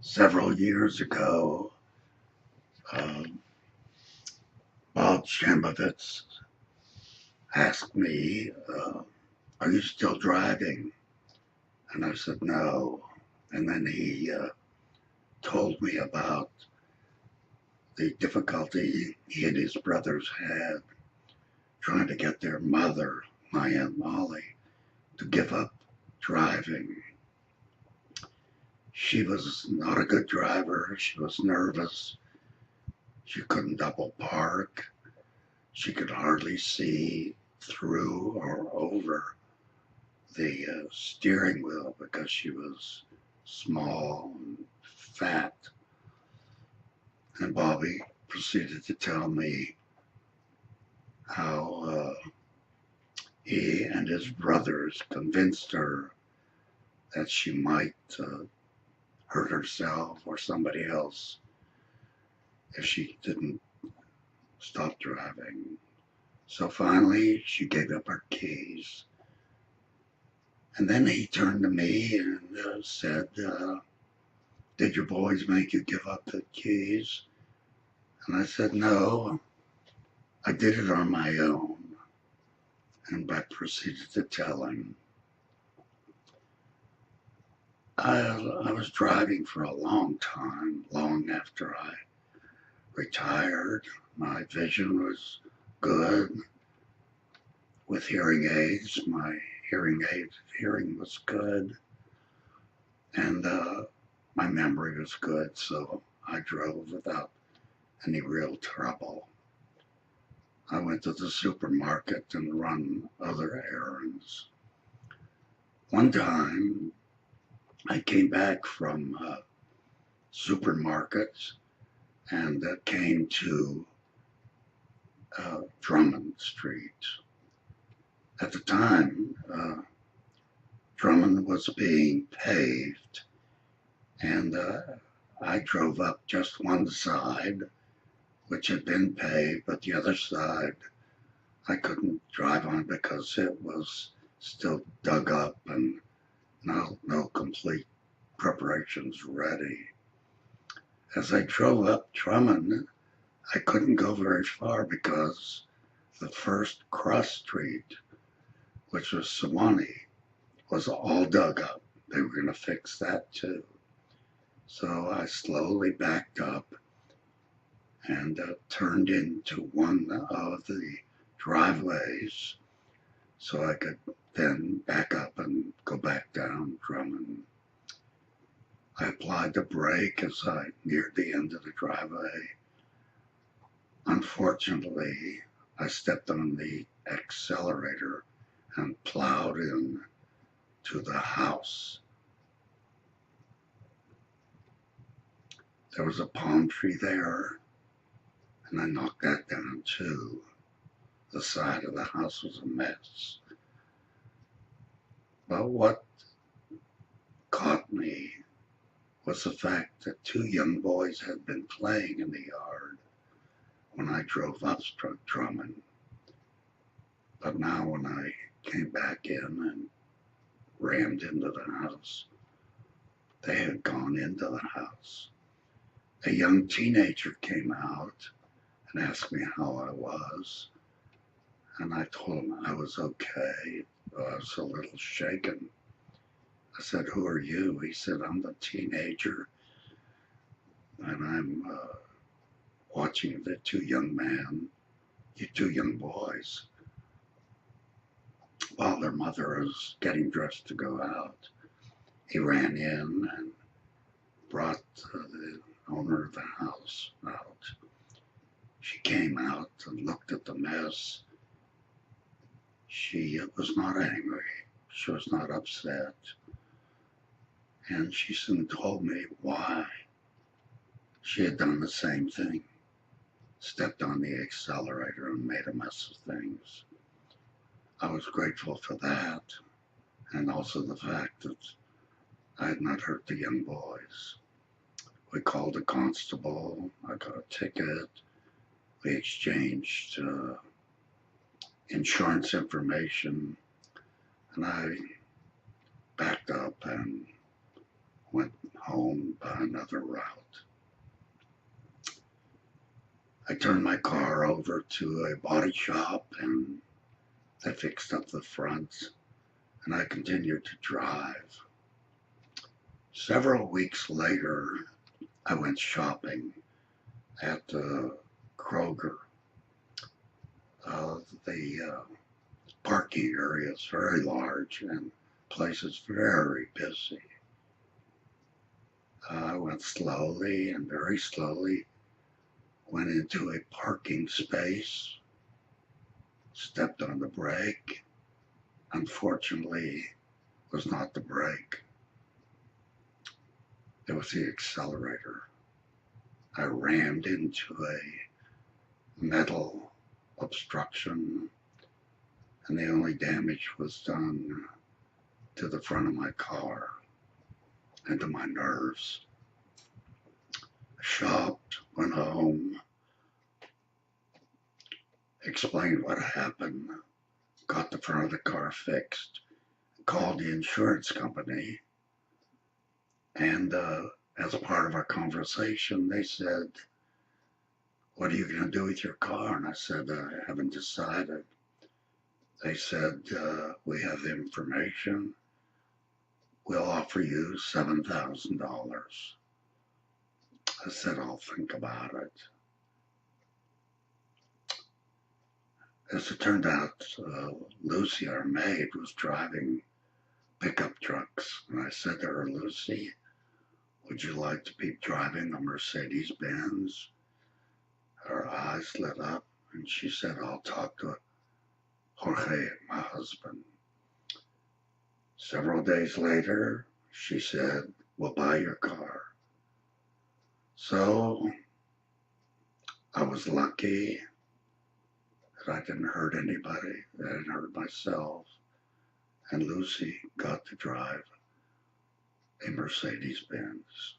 Several years ago, Bob Shambovitz asked me, are you still driving? And I said, no. And then he told me about the difficulty he and his brothers had trying to get their mother, my Aunt Molly, to give up driving. She was not a good driver. She was nervous. She couldn't double park. She could hardly see through or over the steering wheel because she was small and fat. And Bobby proceeded to tell me how he and his brothers convinced her that she might hurt herself or somebody else if she didn't stop driving. So finally, she gave up her keys. And then he turned to me and said, did your boys make you give up the keys? And I said, no, I did it on my own. And I proceeded to tell him. I was driving for a long time, long after I retired. My vision was good. With hearing aids, my hearing was good. And my memory was good, so I drove without any real trouble. I went to the supermarket and run other errands. One time, I came back from supermarkets and came to Drummond Street. At the time, Drummond was being paved, and I drove up just one side, which had been paved, but the other side I couldn't drive on because it was still dug up and no complete preparations ready. As I drove up Drummond, I couldn't go very far because the first cross street, which was Sewanee, was all dug up. They were going to fix that too. So I slowly backed up and turned into one of the driveways so I could then back up and go back down Drummond. I applied the brake as I neared the end of the driveway. Unfortunately, I stepped on the accelerator and plowed in to the house. There was a palm tree there, and I knocked that down too. The side of the house was a mess. But what caught me was the fact that two young boys had been playing in the yard when I drove up Drummond. But now when I came back in and rammed into the house, they had gone into the house. A young teenager came out and asked me how I was, and I told him I was okay. I was a little shaken. I said, who are you? He said, I'm the teenager, and I'm watching the two young boys, while their mother was getting dressed to go out. He ran in and brought the owner of the house out. She came out and looked at the mess. She was not angry. She was not upset. And she soon told me why. She had done the same thing. Stepped on the accelerator and made a mess of things. I was grateful for that, and also the fact that I had not hurt the young boys. We called a constable. I got a ticket. We exchanged insurance information, and I backed up and went home. home by another route. I turned my car over to a body shop and they fixed up the front, and I continued to drive. Several weeks later, I went shopping at Kroger. The parking area is very large and place is very busy. I went slowly and very slowly, went into a parking space, stepped on the brake. Unfortunately, it was not the brake. It was the accelerator. I rammed into a metal obstruction, and the only damage was done to the front of my car and to my nerves. I shopped, went home, explained what happened, got the front of the car fixed, called the insurance company, and as a part of our conversation, they said, "What are you going to do with your car?" And I said, "I haven't decided." They said, "We have the information. We'll offer you $7,000. I said, "I'll think about it." As it turned out, Lucy, our maid, was driving pickup trucks. And I said to her, "Lucy, would you like to be driving a Mercedes-Benz?" Her eyes lit up and she said, "I'll talk to Jorge, my husband." Several days later, she said, "We'll buy your car." So I was lucky that I didn't hurt anybody, that I didn't hurt myself, and Lucy got to drive a Mercedes-Benz.